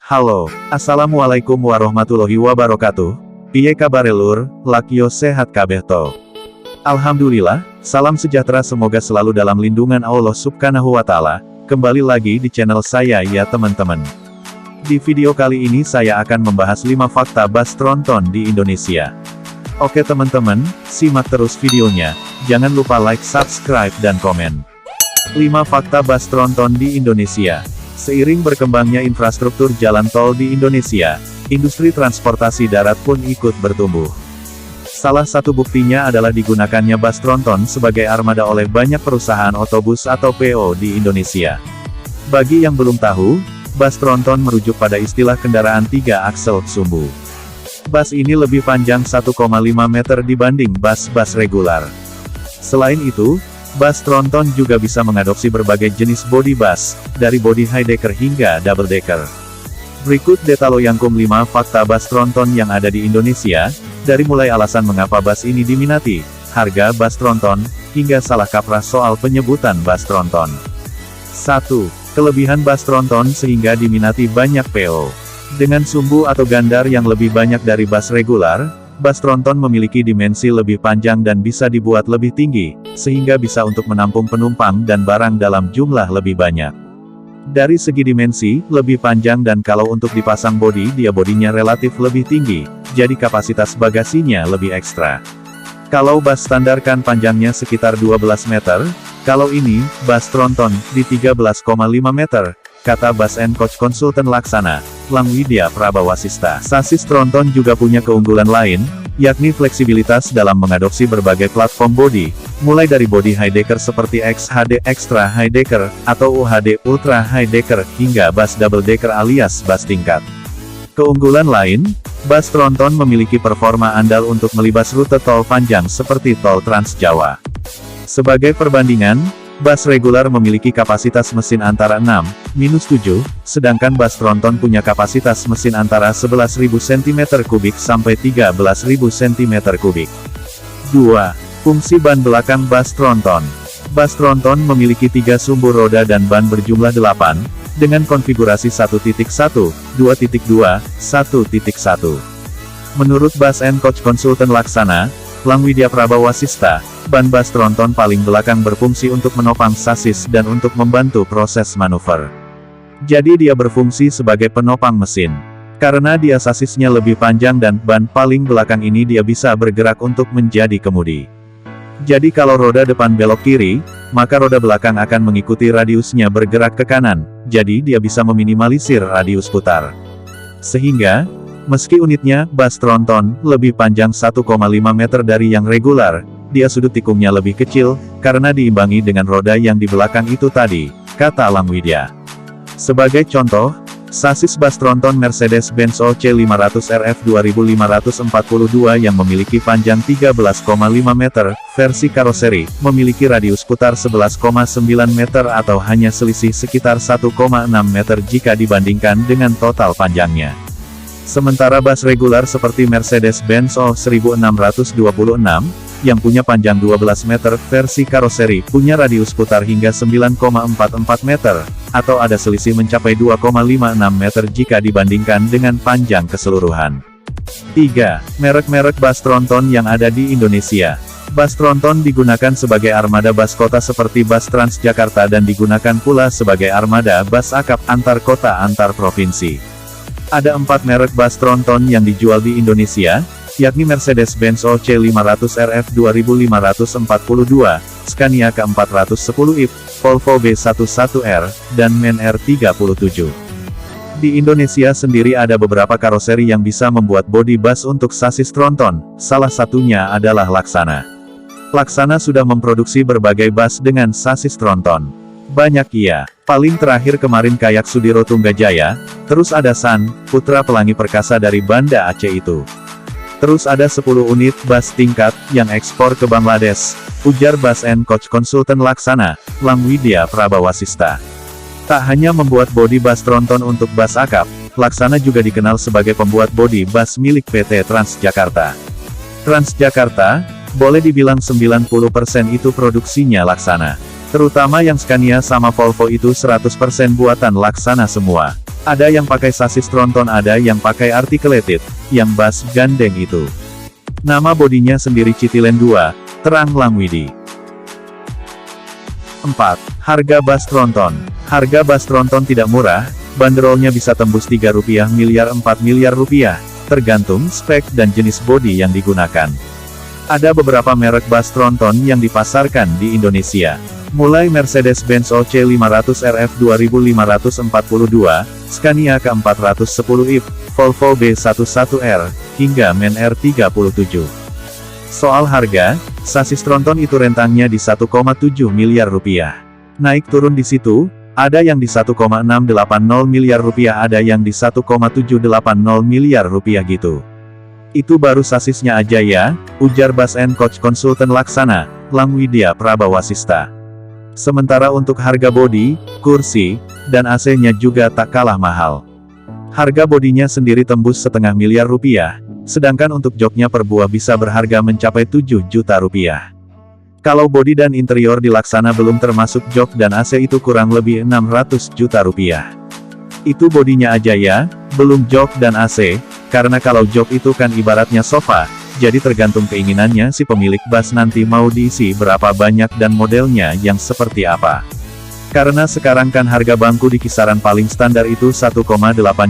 Halo, Assalamualaikum warahmatullahi wabarakatuh. Piye kabare lur, lakyo sehat kabeh to. Alhamdulillah, salam sejahtera semoga selalu dalam lindungan Allah Subhanahu wa Ta'ala. Kembali lagi di channel saya ya teman-teman. Di video kali ini saya akan membahas 5 fakta bus tronton di Indonesia. Oke teman-teman, simak terus videonya. Jangan lupa like, subscribe, dan komen. 5 fakta bus tronton di Indonesia. Seiring berkembangnya infrastruktur jalan tol di Indonesia, industri transportasi darat pun ikut bertumbuh. Salah satu buktinya adalah digunakannya bus tronton sebagai armada oleh banyak perusahaan otobus atau PO di Indonesia. Bagi yang belum tahu, bus tronton merujuk pada istilah kendaraan 3 aksel sumbu. Bus ini lebih panjang 1,5 meter dibanding bus-bus regular. Selain itu, bus tronton juga bisa mengadopsi berbagai jenis bodi bus, dari bodi high-decker hingga double-decker. Berikut Detaloyangkum 5 fakta bus tronton yang ada di Indonesia, dari mulai alasan mengapa bus ini diminati, harga bus tronton, hingga salah kaprah soal penyebutan bus tronton. 1. Kelebihan bus tronton sehingga diminati banyak PO. Dengan sumbu atau gandar yang lebih banyak dari bus regular, bus tronton memiliki dimensi lebih panjang dan bisa dibuat lebih tinggi, sehingga bisa untuk menampung penumpang dan barang dalam jumlah lebih banyak. Dari segi dimensi, lebih panjang dan kalau untuk dipasang bodi bodinya relatif lebih tinggi, jadi kapasitas bagasinya lebih ekstra. Kalau bus standar kan panjangnya sekitar 12 meter, kalau ini, bus tronton, di 13,5 meter, kata Bus and Coach Konsultan Laksana, Langwidya Prabawasista. Sasis tronton juga punya keunggulan lain, yakni fleksibilitas dalam mengadopsi berbagai platform bodi, mulai dari bodi high-decker seperti XHD Extra High-Decker, atau UHD Ultra High-Decker, hingga bus double-decker alias bus tingkat. Keunggulan lain, bus tronton memiliki performa andal untuk melibas rute tol panjang seperti tol Trans Jawa. Sebagai perbandingan, bus regular memiliki kapasitas mesin antara 6-7, sedangkan bus tronton punya kapasitas mesin antara 11.000 cm3 sampai 13.000 cm3. 2. Fungsi ban belakang bus tronton. Bus tronton memiliki 3 sumbu roda dan ban berjumlah 8, dengan konfigurasi 1.1, 2.2, 1.1. Menurut Bus and Coach Konsultan Laksana, Langwidya Prabawasista, ban bus tronton paling belakang berfungsi untuk menopang sasis dan untuk membantu proses manuver. Jadi dia berfungsi sebagai penopang mesin. Karena dia sasisnya lebih panjang dan ban paling belakang ini dia bisa bergerak untuk menjadi kemudi. Jadi kalau roda depan belok kiri, maka roda belakang akan mengikuti radiusnya bergerak ke kanan, jadi dia bisa meminimalisir radius putar. Sehingga, meski unitnya, bus tronton, lebih panjang 1,5 meter dari yang regular, dia sudut tikungnya lebih kecil, karena diimbangi dengan roda yang di belakang itu tadi, kata Langwidya. Sebagai contoh, sasis bus tronton Mercedes-Benz OC500 RF 2542 yang memiliki panjang 13,5 meter, versi karoseri, memiliki radius putar 11,9 meter atau hanya selisih sekitar 1,6 meter jika dibandingkan dengan total panjangnya. Sementara bus regular seperti Mercedes-Benz O1626, yang punya panjang 12 meter, versi karoseri, punya radius putar hingga 9,44 meter, atau ada selisih mencapai 2,56 meter jika dibandingkan dengan panjang keseluruhan. 3. Merek-merek bus tronton yang ada di Indonesia. Bus tronton digunakan sebagai armada bus kota seperti bus Transjakarta dan digunakan pula sebagai armada bus akap antar kota antar provinsi. Ada 4 merek bus tronton yang dijual di Indonesia, yakni Mercedes-Benz OC500 RF 2542, Scania K410IP, Volvo B11R, dan MAN R37. Di Indonesia sendiri ada beberapa karoseri yang bisa membuat bodi bus untuk sasis tronton, salah satunya adalah Laksana. Laksana sudah memproduksi berbagai bus dengan sasis tronton. Banyak iya. Paling terakhir kemarin Kayak Sudiro Tunggajaya, terus ada San, Putra Pelangi Perkasa dari Banda Aceh itu. Terus ada 10 unit bus tingkat, yang ekspor ke Bangladesh, ujar Bus and Coach Konsultan Laksana, Langwidya Prabawasista. Tak hanya membuat bodi bus tronton untuk bus akap, Laksana juga dikenal sebagai pembuat bodi bus milik PT Transjakarta. Transjakarta, boleh dibilang 90% itu produksinya Laksana. Terutama yang Scania sama Volvo itu 100% buatan Laksana semua, Ada yang pakai sasis tronton, ada yang pakai articulated, yang bas gandeng itu. Nama bodinya sendiri Citiland 2, terang Langwidi. 4. Harga bas tronton. Harga bas tronton tidak murah, banderolnya bisa tembus 3 miliar 4 miliar rupiah, tergantung spek dan jenis bodi yang digunakan. Ada beberapa merek bas tronton yang dipasarkan di Indonesia. Mulai Mercedes-Benz OC500 RF 2542, Scania K410 IP, Volvo B11R, hingga MAN R37. Soal harga, sasis tronton itu rentangnya di 1,7 miliar rupiah. Naik turun di situ, ada yang di 1,680 miliar rupiah, ada yang di 1,780 miliar rupiah gitu. Itu baru sasisnya aja ya, ujar Bas & Coach Konsultan Laksana, Langwidya Prabawasista. Sementara untuk harga bodi, kursi, dan AC-nya juga tak kalah mahal. Harga bodinya sendiri tembus 0,5 miliar rupiah, sedangkan untuk joknya per buah bisa berharga mencapai 7 juta rupiah. Kalau bodi dan interior di Laksana belum termasuk jok dan AC itu kurang lebih 600 juta rupiah. Itu bodinya aja ya, belum jok dan AC, karena kalau jok itu kan ibaratnya sofa. Jadi tergantung keinginannya si pemilik bas nanti mau diisi berapa banyak dan modelnya yang seperti apa. Karena sekarang kan harga bangku di kisaran paling standar itu 1,8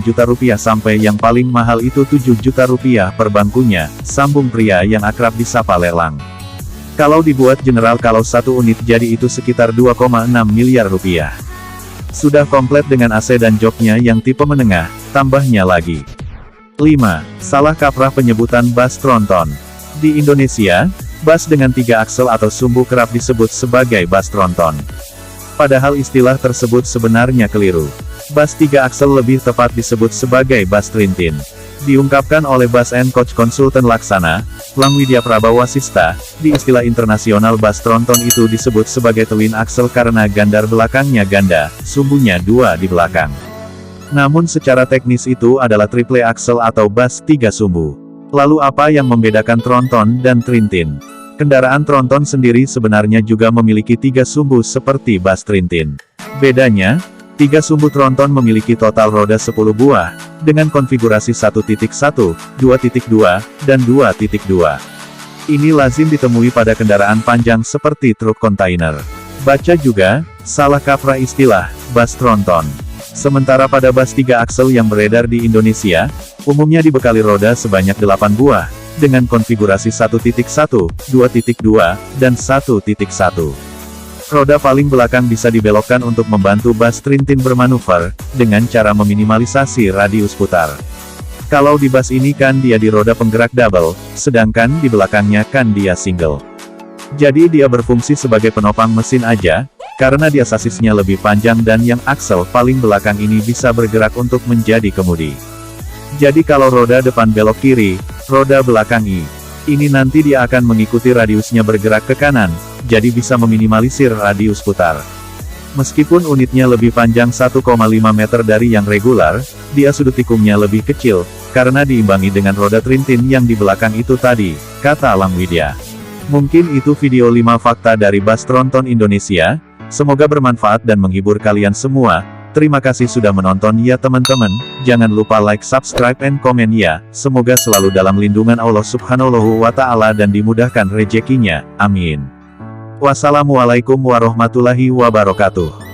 juta rupiah sampai yang paling mahal itu 7 juta rupiah per bangkunya, sambung pria yang akrab disapa Lelang. Kalau dibuat general kalau satu unit jadi itu sekitar 2,6 miliar rupiah. Sudah komplit dengan AC dan joknya yang tipe menengah, tambahnya lagi. 5. Salah kaprah penyebutan bas tronton. Di Indonesia, bas dengan 3 aksel atau sumbu kerap disebut sebagai bas tronton. Padahal istilah tersebut sebenarnya keliru. Bas 3 aksel lebih tepat disebut sebagai bas trintin. Diungkapkan oleh Bas & Coach Konsultan Laksana, Langwidya Prabawasista, di istilah internasional bas tronton itu disebut sebagai twin aksel karena gandar belakangnya ganda, sumbunya 2 di belakang. Namun secara teknis itu adalah triple axle atau bas 3 sumbu. Lalu apa yang membedakan tronton dan trintin? Kendaraan tronton sendiri sebenarnya juga memiliki 3 sumbu seperti bas trintin. Bedanya, 3 sumbu tronton memiliki total roda 10 buah, dengan konfigurasi 1.1, 2.2, dan 2.2. Ini lazim ditemui pada kendaraan panjang seperti truk kontainer. Baca juga, salah kaprah istilah, bas tronton. Sementara pada bas 3 aksel yang beredar di Indonesia, umumnya dibekali roda sebanyak 8 buah, dengan konfigurasi 1.1, 2.2, dan 1.1. Roda paling belakang bisa dibelokkan untuk membantu bas trintin bermanuver, dengan cara meminimalisasi radius putar. Kalau di bas ini kan dia di roda penggerak double, sedangkan di belakangnya kan dia single. Jadi dia berfungsi sebagai penopang mesin aja, karena dia sasisnya lebih panjang dan yang aksel paling belakang ini bisa bergerak untuk menjadi kemudi. Jadi kalau roda depan belok kiri, roda belakang ini nanti dia akan mengikuti radiusnya bergerak ke kanan, jadi bisa meminimalisir radius putar. Meskipun unitnya lebih panjang 1,5 meter dari yang regular, dia sudut tikumnya lebih kecil, karena diimbangi dengan roda trintin yang di belakang itu tadi, kata Langwidya. Mungkin itu video 5 fakta dari bas tronton Indonesia. Semoga bermanfaat dan menghibur kalian semua. Terima kasih sudah menonton ya teman-teman. Jangan lupa like, subscribe, and komen ya. Semoga selalu dalam lindungan Allah Subhanahu wa Ta'ala dan dimudahkan rezekinya. Amin. Wassalamualaikum warahmatullahi wabarakatuh.